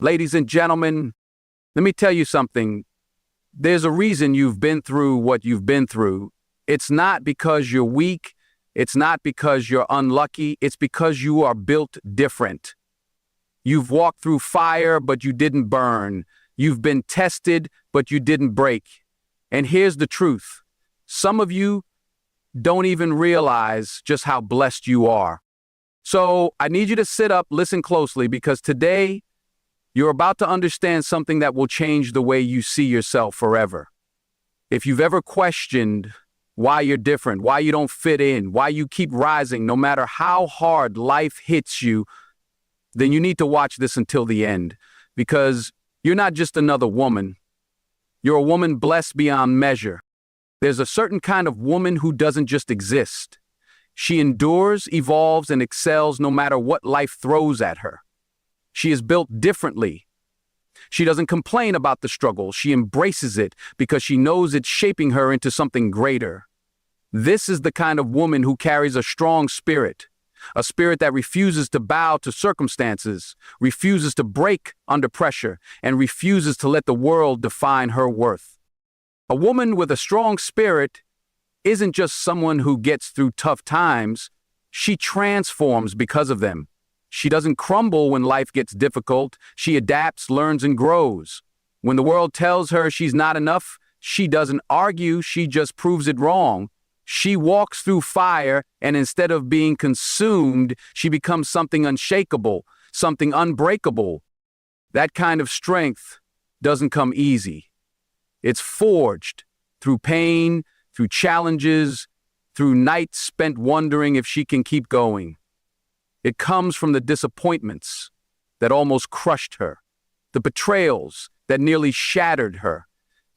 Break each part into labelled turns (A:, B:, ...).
A: Ladies and gentlemen, let me tell you something. There's a reason you've been through what you've been through. It's not because you're weak. It's not because you're unlucky. It's because you are built different. You've walked through fire, but you didn't burn. You've been tested, but you didn't break. And here's the truth. Some of you don't even realize just how blessed you are. So I need you to sit up, listen closely, because today you're about to understand something that will change the way you see yourself forever. If you've ever questioned why you're different, why you don't fit in, why you keep rising no matter how hard life hits you, then you need to watch this until the end, because you're not just another woman. You're a woman blessed beyond measure. There's a certain kind of woman who doesn't just exist. She endures, evolves, and excels no matter what life throws at her. She is built differently. She doesn't complain about the struggle. She embraces it because she knows it's shaping her into something greater. This is the kind of woman who carries a strong spirit, a spirit that refuses to bow to circumstances, refuses to break under pressure, and refuses to let the world define her worth. A woman with a strong spirit isn't just someone who gets through tough times. She transforms because of them. She doesn't crumble when life gets difficult. She adapts, learns, and grows. When the world tells her she's not enough, she doesn't argue, she just proves it wrong. She walks through fire, and instead of being consumed, she becomes something unshakable, something unbreakable. That kind of strength doesn't come easy. It's forged through pain, through challenges, through nights spent wondering if she can keep going. It comes from the disappointments that almost crushed her, the betrayals that nearly shattered her,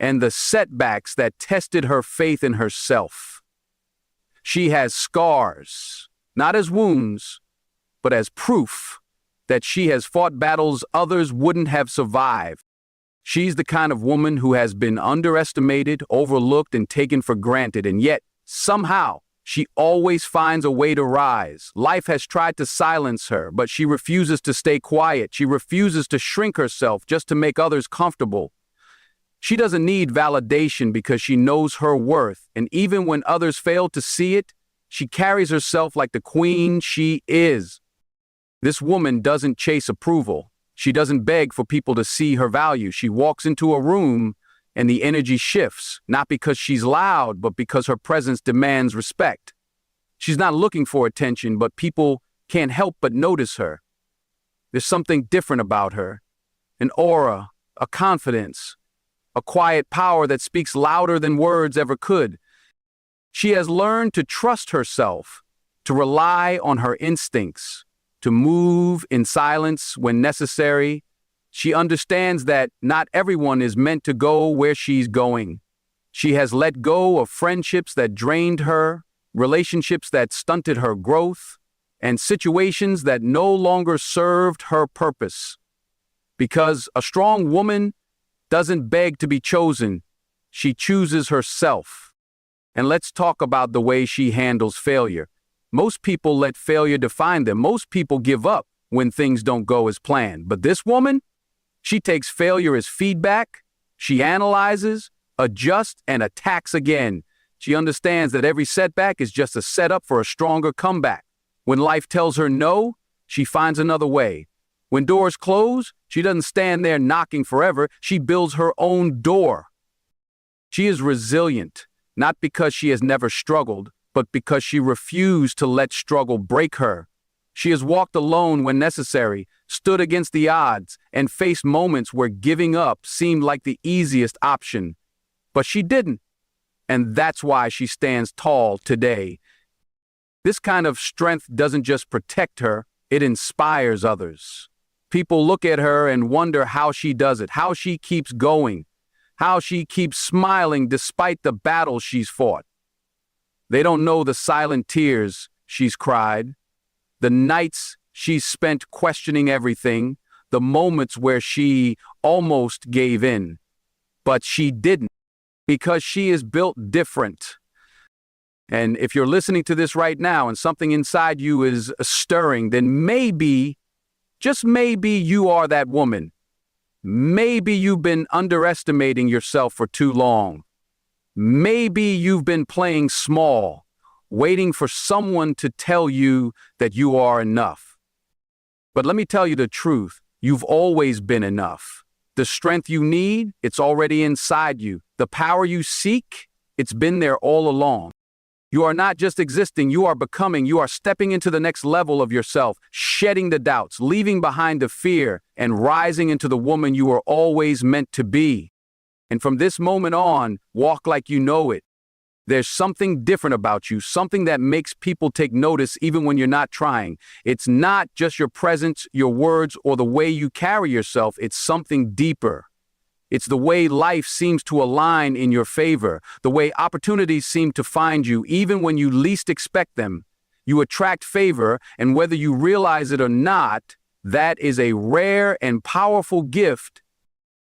A: and the setbacks that tested her faith in herself. She has scars, not as wounds, but as proof that she has fought battles others wouldn't have survived. She's the kind of woman who has been underestimated, overlooked, and taken for granted, and yet, somehow, she always finds a way to rise. Life has tried to silence her, but she refuses to stay quiet. She refuses to shrink herself just to make others comfortable. She doesn't need validation because she knows her worth, and even when others fail to see it, she carries herself like the queen she is. This woman doesn't chase approval. She doesn't beg for people to see her value. She walks into a room and the energy shifts, not because she's loud, but because her presence demands respect. She's not looking for attention, but people can't help but notice her. There's something different about her, an aura, a confidence, a quiet power that speaks louder than words ever could. She has learned to trust herself, to rely on her instincts, to move in silence when necessary. She understands that not everyone is meant to go where she's going. She has let go of friendships that drained her, relationships that stunted her growth, and situations that no longer served her purpose. Because a strong woman doesn't beg to be chosen, she chooses herself. And let's talk about the way she handles failure. Most people let failure define them. Most people give up when things don't go as planned. But this woman, she takes failure as feedback. She analyzes, adjusts, and attacks again. She understands that every setback is just a setup for a stronger comeback. When life tells her no, she finds another way. When doors close, she doesn't stand there knocking forever. She builds her own door. She is resilient, not because she has never struggled, but because she refused to let struggle break her. She has walked alone when necessary, stood against the odds, and faced moments where giving up seemed like the easiest option. But she didn't, and that's why she stands tall today. This kind of strength doesn't just protect her, it inspires others. People look at her and wonder how she does it, how she keeps going, how she keeps smiling despite the battles she's fought. They don't know the silent tears she's cried, the nights she's spent questioning everything, the moments where she almost gave in. But she didn't, because she is built different. And if you're listening to this right now and something inside you is stirring, then maybe, just maybe, you are that woman. Maybe you've been underestimating yourself for too long. Maybe you've been playing small, waiting for someone to tell you that you are enough. But let me tell you the truth, you've always been enough. The strength you need, it's already inside you. The power you seek, it's been there all along. You are not just existing, you are becoming, you are stepping into the next level of yourself, shedding the doubts, leaving behind the fear, and rising into the woman you were always meant to be. And from this moment on, walk like you know it. There's something different about you, something that makes people take notice even when you're not trying. It's not just your presence, your words, or the way you carry yourself, it's something deeper. It's the way life seems to align in your favor, the way opportunities seem to find you even when you least expect them. You attract favor, and whether you realize it or not, that is a rare and powerful gift.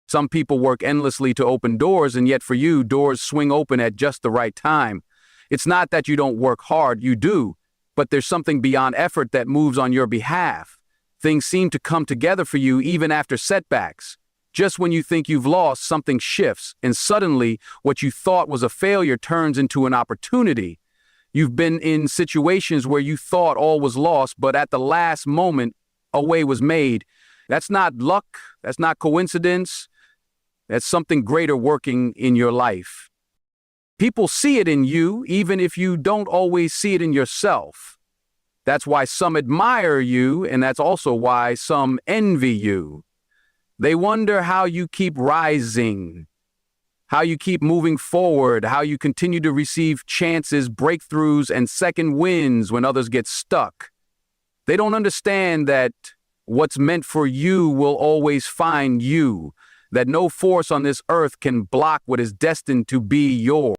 A: Some people work endlessly to open doors, and yet for you, doors swing open at just the right time. It's not that you don't work hard, you do, but there's something beyond effort that moves on your behalf. Things seem to come together for you even after setbacks. Just when you think you've lost, something shifts, and suddenly what you thought was a failure turns into an opportunity. You've been in situations where you thought all was lost, but at the last moment, a way was made. That's not luck, that's not coincidence, that's something greater working in your life. People see it in you, even if you don't always see it in yourself. That's why some admire you, and that's also why some envy you. They wonder how you keep rising, how you keep moving forward, how you continue to receive chances, breakthroughs, and second wins when others get stuck. They don't understand that what's meant for you will always find you, that no force on this earth can block what is destined to be yours.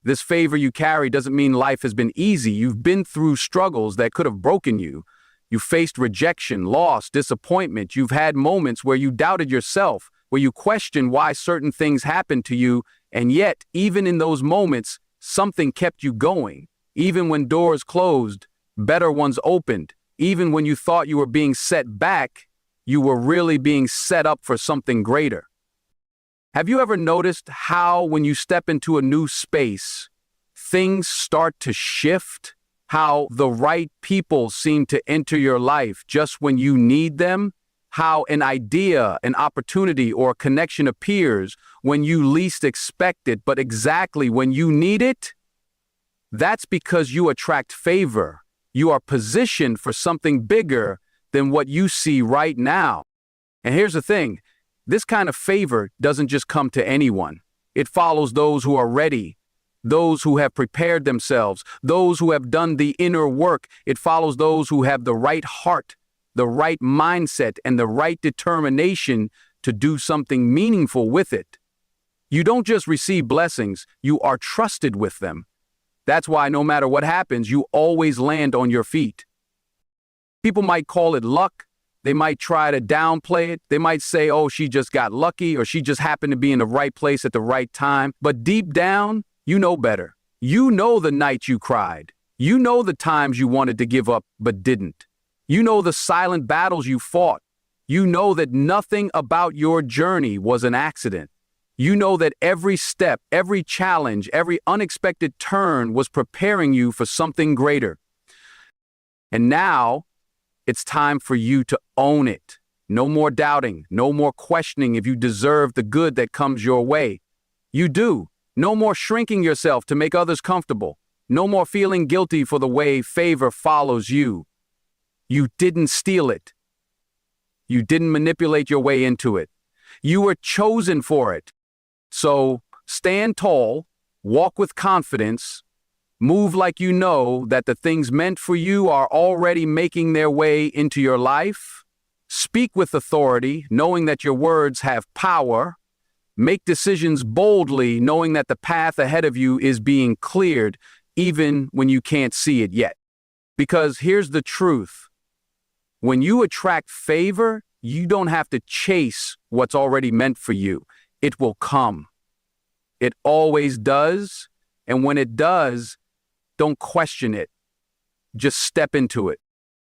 A: This favor you carry doesn't mean life has been easy. You've been through struggles that could have broken you. You faced rejection, loss, disappointment. You've had moments where you doubted yourself, where you questioned why certain things happened to you, and yet, even in those moments, something kept you going. Even when doors closed, better ones opened. Even when you thought you were being set back, you were really being set up for something greater. Have you ever noticed how, when you step into a new space, things start to shift? How the right people seem to enter your life just when you need them? How an idea, an opportunity, or a connection appears when you least expect it, but exactly when you need it? That's because you attract favor. You are positioned for something bigger than what you see right now. And here's the thing, this kind of favor doesn't just come to anyone. It follows those who are ready, those who have prepared themselves, those who have done the inner work. It follows those who have the right heart, the right mindset, and the right determination to do something meaningful with it. You don't just receive blessings, you are trusted with them. That's why no matter what happens, you always land on your feet. People might call it luck. They might try to downplay it. They might say, oh, she just got lucky, or she just happened to be in the right place at the right time. But deep down, you know better. You know the night you cried. You know the times you wanted to give up but didn't. You know the silent battles you fought. You know that nothing about your journey was an accident. You know that every step, every challenge, every unexpected turn was preparing you for something greater. And now, it's time for you to own it. No more doubting, no more questioning if you deserve the good that comes your way. You do. No more shrinking yourself to make others comfortable. No more feeling guilty for the way favor follows you. You didn't steal it. You didn't manipulate your way into it. You were chosen for it. So stand tall, walk with confidence, move like you know that the things meant for you are already making their way into your life. Speak with authority, knowing that your words have power. Make decisions boldly, knowing that the path ahead of you is being cleared, even when you can't see it yet. Because here's the truth. When you attract favor, you don't have to chase what's already meant for you. It will come. It always does. And when it does, don't question it. Just step into it.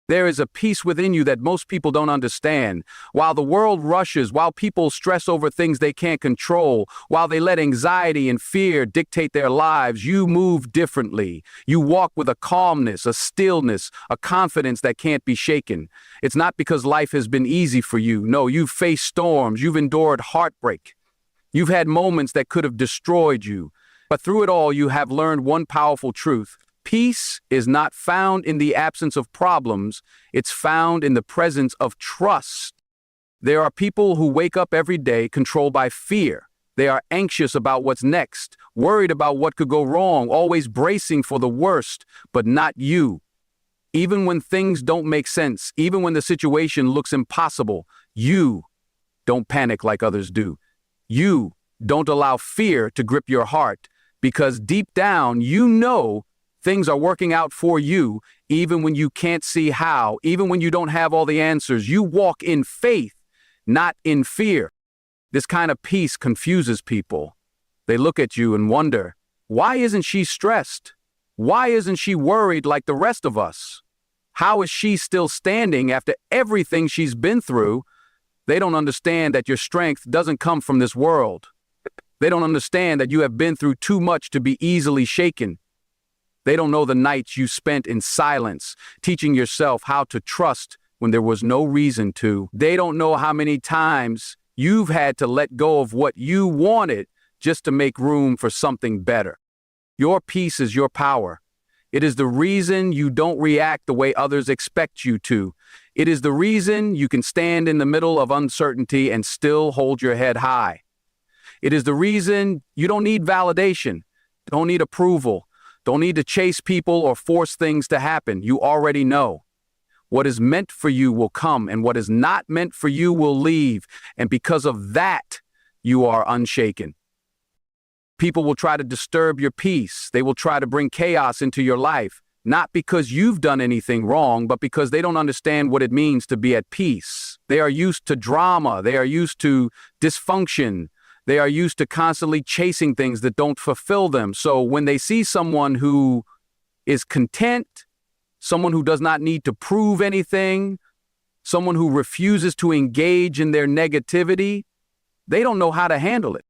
A: There is a peace within you that most people don't understand. While the world rushes, while people stress over things they can't control, while they let anxiety and fear dictate their lives, you move differently. You walk with a calmness, a stillness, a confidence that can't be shaken. It's not because life has been easy for you. No, you've faced storms, you've endured heartbreak. You've had moments that could have destroyed you. But through it all, you have learned one powerful truth. Peace is not found in the absence of problems, it's found in the presence of trust. There are people who wake up every day controlled by fear. They are anxious about what's next, worried about what could go wrong, always bracing for the worst, but not you. Even when things don't make sense, even when the situation looks impossible, you don't panic like others do. You don't allow fear to grip your heart, because deep down you know things are working out for you, even when you can't see how, even when you don't have all the answers. You walk in faith, not in fear. This kind of peace confuses people. They look at you and wonder, why isn't she stressed? Why isn't she worried like the rest of us? How is she still standing after everything she's been through? They don't understand that your strength doesn't come from this world. They don't understand that you have been through too much to be easily shaken. They don't know the nights you spent in silence, teaching yourself how to trust when there was no reason to. They don't know how many times you've had to let go of what you wanted just to make room for something better. Your peace is your power. It is the reason you don't react the way others expect you to. It is the reason you can stand in the middle of uncertainty and still hold your head high. It is the reason you don't need validation, don't need approval, don't need to chase people or force things to happen. You already know. What is meant for you will come, and what is not meant for you will leave. And because of that, you are unshaken. People will try to disturb your peace. They will try to bring chaos into your life, not because you've done anything wrong, but because they don't understand what it means to be at peace. They are used to drama. They are used to dysfunction. They are used to constantly chasing things that don't fulfill them. So when they see someone who is content, someone who does not need to prove anything, someone who refuses to engage in their negativity, they don't know how to handle it.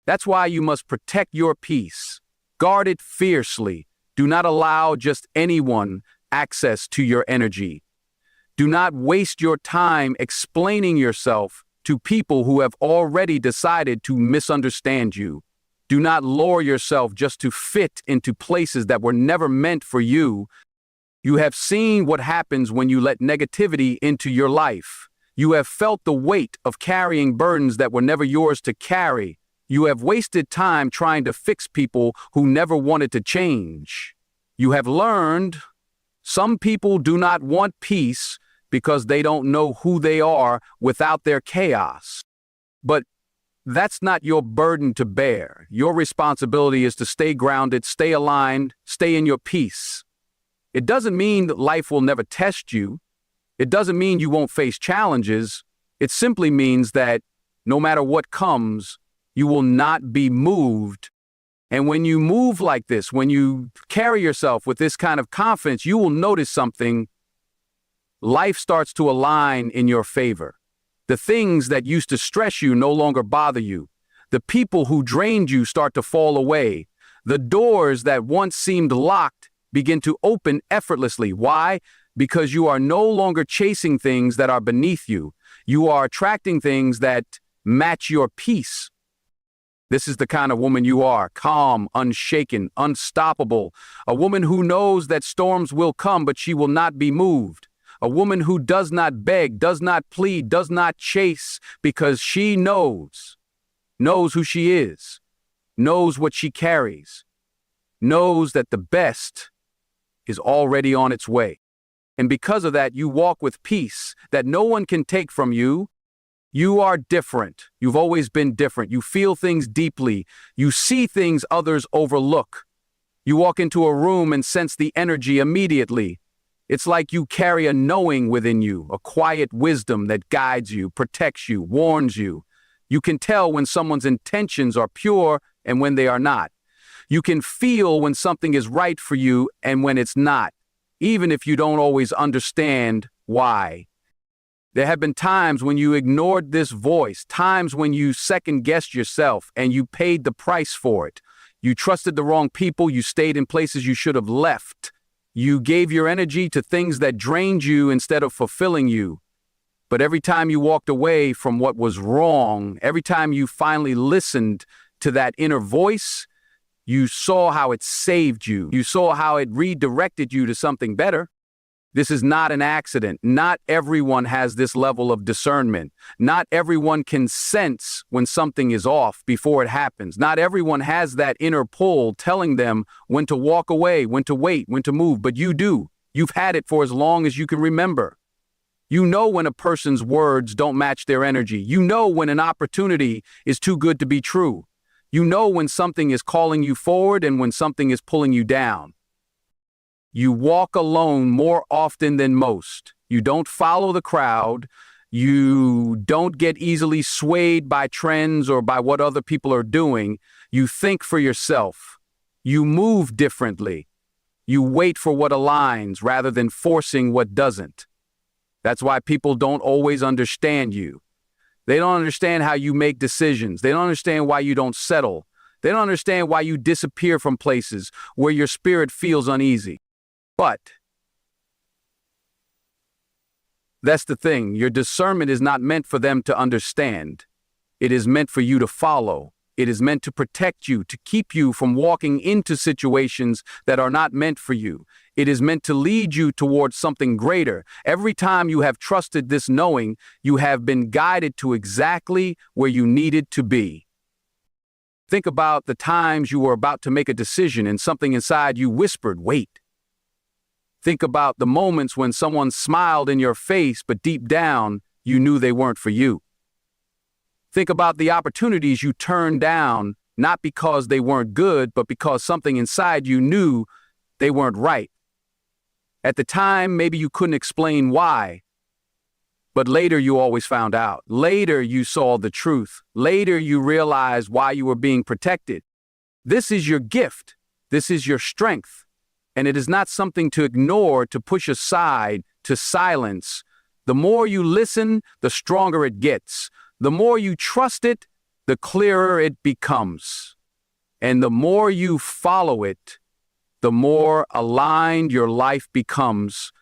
A: That's why you must protect your peace. Guard it fiercely. Do not allow just anyone access to your energy. Do not waste your time explaining yourself to people who have already decided to misunderstand you. Do not lower yourself just to fit into places that were never meant for you. You have seen what happens when you let negativity into your life. You have felt the weight of carrying burdens that were never yours to carry. You have wasted time trying to fix people who never wanted to change. You have learned some people do not want peace because they don't know who they are without their chaos. But that's not your burden to bear. Your responsibility is to stay grounded, stay aligned, stay in your peace. It doesn't mean that life will never test you. It doesn't mean you won't face challenges. It simply means that no matter what comes, you will not be moved. And when you move like this, when you carry yourself with this kind of confidence, you will notice something. Life starts to align in your favor. The things that used to stress you no longer bother you. The people who drained you start to fall away. The doors that once seemed locked begin to open effortlessly. Why? Because you are no longer chasing things that are beneath you. You are attracting things that match your peace. This is the kind of woman you are, calm, unshaken, unstoppable. A woman who knows that storms will come, but she will not be moved. A woman who does not beg, does not plead, does not chase, because she knows who she is, knows what she carries, knows that the best is already on its way. And because of that, you walk with peace that no one can take from you. You are different. You've always been different. You feel things deeply. You see things others overlook. You walk into a room and sense the energy immediately. It's like you carry a knowing within you, a quiet wisdom that guides you, protects you, warns you. You can tell when someone's intentions are pure and when they are not. You can feel when something is right for you and when it's not. even if you don't always understand why. There have been times when you ignored this voice, times when you second-guessed yourself and you paid the price for it. You trusted the wrong people, you stayed in places you should have left. You gave your energy to things that drained you instead of fulfilling you. But every time you walked away from what was wrong, every time you finally listened to that inner voice, you saw how it saved you. You saw how it redirected you to something better. This is not an accident. Not everyone has this level of discernment. Not everyone can sense when something is off before it happens. Not everyone has that inner pull telling them when to walk away, when to wait, when to move, but you do. You've had it for as long as you can remember. You know when a person's words don't match their energy. You know when an opportunity is too good to be true. You know when something is calling you forward and when something is pulling you down. You walk alone more often than most. You don't follow the crowd. You don't get easily swayed by trends or by what other people are doing. You think for yourself. You move differently. You wait for what aligns rather than forcing what doesn't. That's why people don't always understand you. They don't understand how you make decisions. They don't understand why you don't settle. They don't understand why you disappear from places where your spirit feels uneasy. But that's the thing. Your discernment is not meant for them to understand. It is meant for you to follow. It is meant to protect you, to keep you from walking into situations that are not meant for you. It is meant to lead you towards something greater. Every time you have trusted this knowing, you have been guided to exactly where you needed to be. Think about the times you were about to make a decision and something inside you whispered, wait. Think about the moments when someone smiled in your face, but deep down, you knew they weren't for you. Think about the opportunities you turned down, not because they weren't good, but because something inside you knew they weren't right. At the time, maybe you couldn't explain why, but later you always found out. Later you saw the truth. Later you realized why you were being protected. This is your gift. This is your strength. And it is not something to ignore, to push aside, to silence. The more you listen, the stronger it gets. The more you trust it, the clearer it becomes. And the more you follow it, the more aligned your life becomes.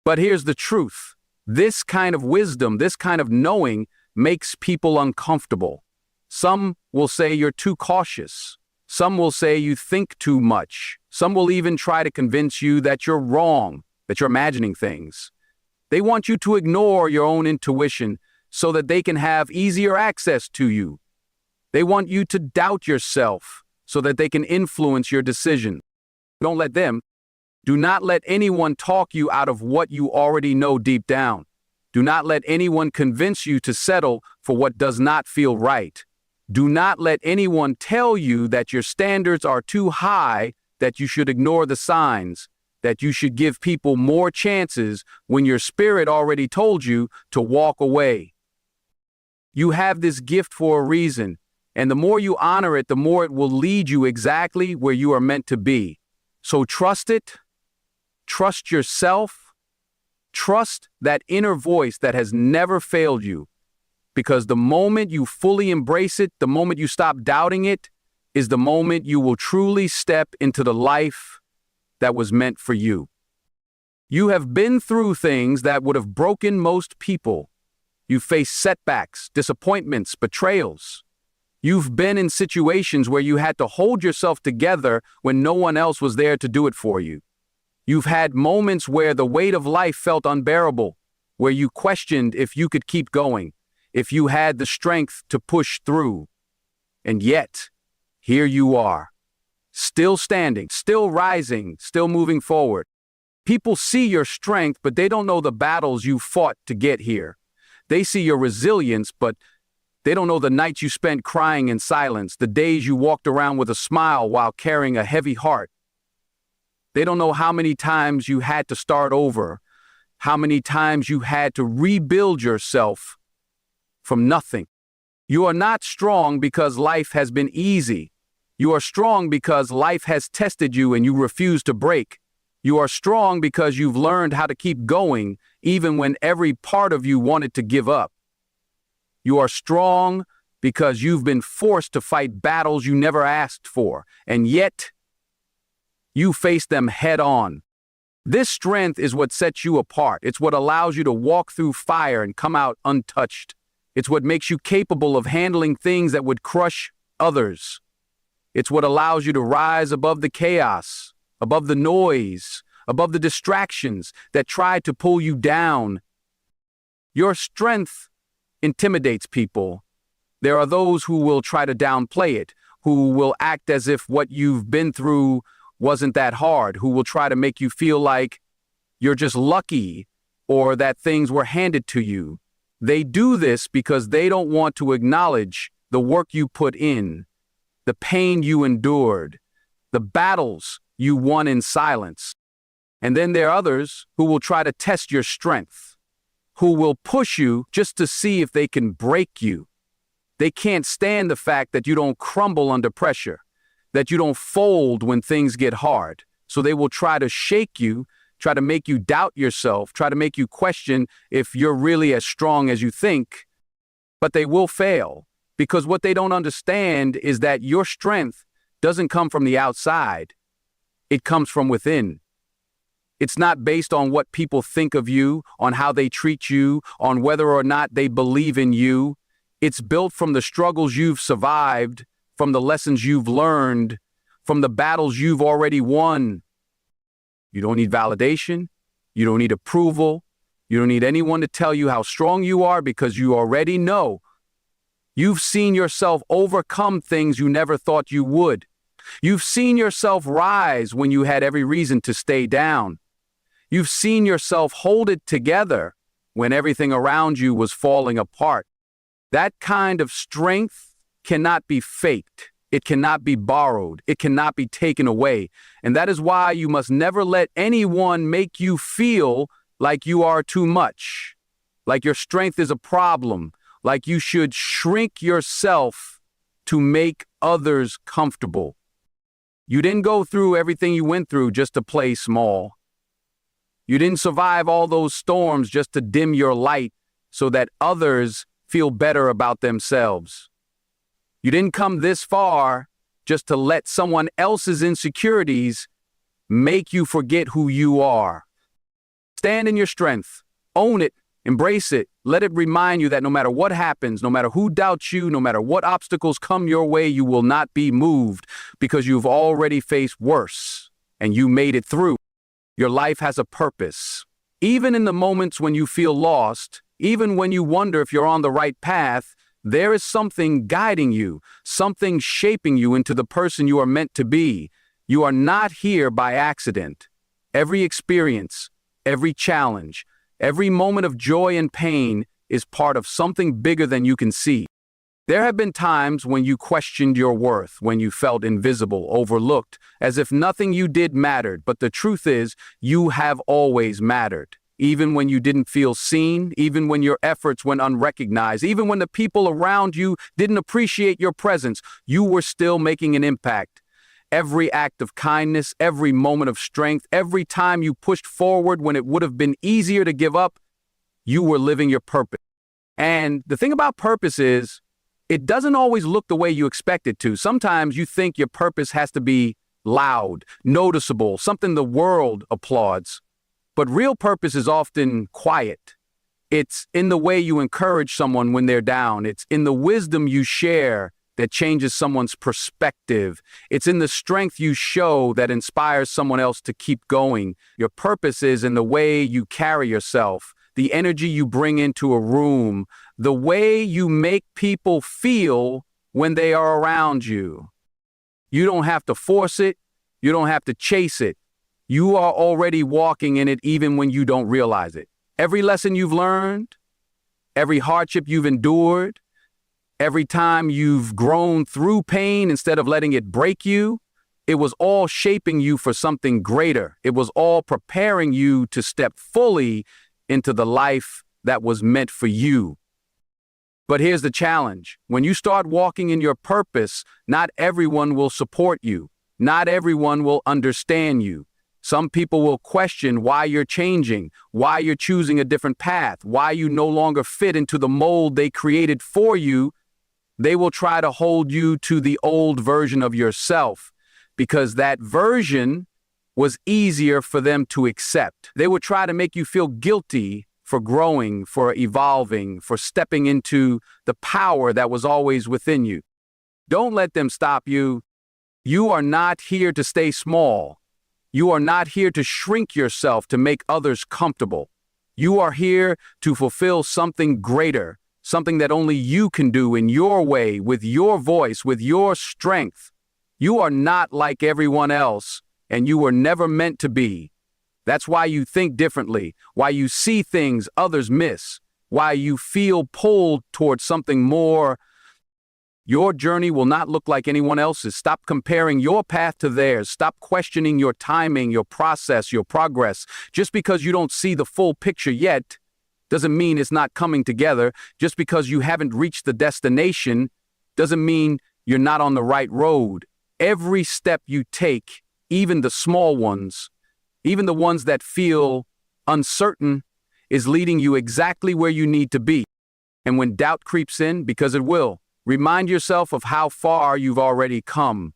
A: But here's the truth. This kind of wisdom, this kind of knowing makes people uncomfortable. Some will say you're too cautious. Some will say you think too much. Some will even try to convince you that you're wrong, that you're imagining things. They want you to ignore your own intuition so that they can have easier access to you. They want you to doubt yourself so that they can influence your decision. Don't let them. Do not let anyone talk you out of what you already know deep down. Do not let anyone convince you to settle for what does not feel right. Do not let anyone tell you that your standards are too high, that you should ignore the signs, that you should give people more chances when your spirit already told you to walk away. You have this gift for a reason, and the more you honor it, the more it will lead you exactly where you are meant to be. So trust it, trust yourself, trust that inner voice that has never failed you. Because the moment you fully embrace it, the moment you stop doubting it, is the moment you will truly step into the life that was meant for you. You have been through things that would have broken most people. You've faced setbacks, disappointments, betrayals. You've been in situations where you had to hold yourself together when no one else was there to do it for you. You've had moments where the weight of life felt unbearable, where you questioned if you could keep going, if you had the strength to push through. And yet, here you are, still standing, still rising, still moving forward. People see your strength, but they don't know the battles you fought to get here. They see your resilience, but they don't know the nights you spent crying in silence, the days you walked around with a smile while carrying a heavy heart. They don't know how many times you had to start over, how many times you had to rebuild yourself from nothing. You are not strong because life has been easy. You are strong because life has tested you and you refuse to break. You are strong because you've learned how to keep going even when every part of you wanted to give up. You are strong because you've been forced to fight battles you never asked for, and yet you face them head on. This strength is what sets you apart. It's what allows you to walk through fire and come out untouched. It's what makes you capable of handling things that would crush others. It's what allows you to rise above the chaos, above the noise, above the distractions that try to pull you down. Your strength intimidates people. There are those who will try to downplay it, who will act as if what you've been through wasn't that hard, who will try to make you feel like you're just lucky or that things were handed to you. They do this because they don't want to acknowledge the work you put in, the pain you endured, the battles you won in silence. And then there are others who will try to test your strength, who will push you just to see if they can break you. They can't stand the fact that you don't crumble under pressure, that you don't fold when things get hard. So they will try to shake you, try to make you doubt yourself, try to make you question if you're really as strong as you think. But they will fail, because what they don't understand is that your strength doesn't come from the outside. It comes from within. It's not based on what people think of you, on how they treat you, on whether or not they believe in you. It's built from the struggles you've survived, from the lessons you've learned, from the battles you've already won. You don't need validation. You don't need approval. You don't need anyone to tell you how strong you are, because you already know. You've seen yourself overcome things you never thought you would. You've seen yourself rise when you had every reason to stay down. You've seen yourself hold it together when everything around you was falling apart. That kind of strength cannot be faked. It cannot be borrowed. It cannot be taken away. And that is why you must never let anyone make you feel like you are too much, like your strength is a problem, like you should shrink yourself to make others comfortable. You didn't go through everything you went through just to play small. You didn't survive all those storms just to dim your light so that others feel better about themselves. You didn't come this far just to let someone else's insecurities make you forget who you are. Stand in your strength, own it, embrace it. Let it remind you that no matter what happens, no matter who doubts you, no matter what obstacles come your way, you will not be moved, because you've already faced worse and you made it through. Your life has a purpose. Even in the moments when you feel lost, even when you wonder if you're on the right path, there is something guiding you, something shaping you into the person you are meant to be. You are not here by accident. Every experience, every challenge, every moment of joy and pain is part of something bigger than you can see. There have been times when you questioned your worth, when you felt invisible, overlooked, as if nothing you did mattered. But the truth is, you have always mattered. Even when you didn't feel seen, even when your efforts went unrecognized, even when the people around you didn't appreciate your presence, you were still making an impact. Every act of kindness, every moment of strength, every time you pushed forward when it would have been easier to give up, you were living your purpose. And the thing about purpose is, it doesn't always look the way you expect it to. Sometimes you think your purpose has to be loud, noticeable, something the world applauds. But real purpose is often quiet. It's in the way you encourage someone when they're down. It's in the wisdom you share that changes someone's perspective. It's in the strength you show that inspires someone else to keep going. Your purpose is in the way you carry yourself, the energy you bring into a room, the way you make people feel when they are around you. You don't have to force it. You don't have to chase it. You are already walking in it even when you don't realize it. Every lesson you've learned, every hardship you've endured, every time you've grown through pain instead of letting it break you, it was all shaping you for something greater. It was all preparing you to step fully into the life that was meant for you. But here's the challenge. When you start walking in your purpose, not everyone will support you. Not everyone will understand you. Some people will question why you're changing, why you're choosing a different path, why you no longer fit into the mold they created for you. They will try to hold you to the old version of yourself because that version was easier for them to accept. They will try to make you feel guilty for growing, for evolving, for stepping into the power that was always within you. Don't let them stop you. You are not here to stay small. You are not here to shrink yourself to make others comfortable. You are here to fulfill something greater, something that only you can do in your way, with your voice, with your strength. You are not like everyone else, and you were never meant to be. That's why you think differently, why you see things others miss, why you feel pulled towards something more. Your journey will not look like anyone else's. Stop comparing your path to theirs. Stop questioning your timing, your process, your progress. Just because you don't see the full picture yet doesn't mean it's not coming together. Just because you haven't reached the destination doesn't mean you're not on the right road. Every step you take, even the small ones, even the ones that feel uncertain, is leading you exactly where you need to be. And when doubt creeps in, because it will, remind yourself of how far you've already come.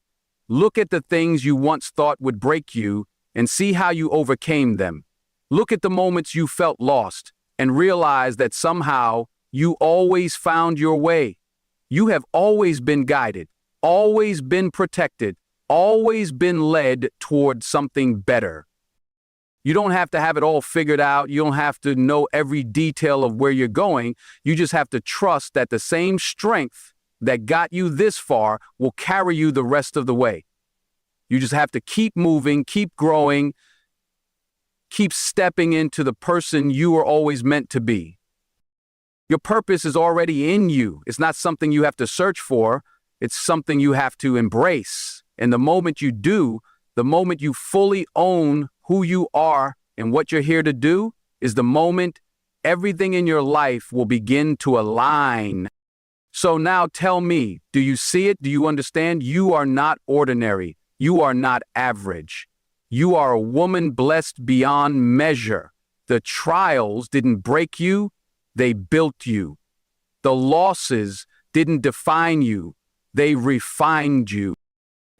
A: Look at the things you once thought would break you and see how you overcame them. Look at the moments you felt lost and realize that somehow you always found your way. You have always been guided, always been protected, always been led toward something better. You don't have to have it all figured out. You don't have to know every detail of where you're going. You just have to trust that the same strength that got you this far will carry you the rest of the way. You just have to keep moving, keep growing, keep stepping into the person you were always meant to be. Your purpose is already in you. It's not something you have to search for. It's something you have to embrace. And the moment you do, the moment you fully own who you are and what you're here to do, is the moment everything in your life will begin to align. So now tell me, do you see it? Do you understand? You are not ordinary. You are not average. You are a woman blessed beyond measure. The trials didn't break you, they built you. The losses didn't define you, they refined you.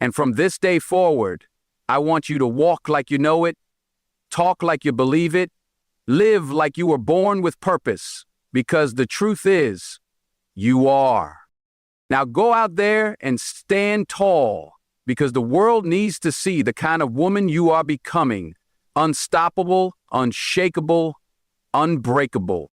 A: And from this day forward, I want you to walk like you know it, talk like you believe it, live like you were born with purpose, because the truth is, you are. Now go out there and stand tall, because the world needs to see the kind of woman you are becoming. Unstoppable, unshakable, unbreakable.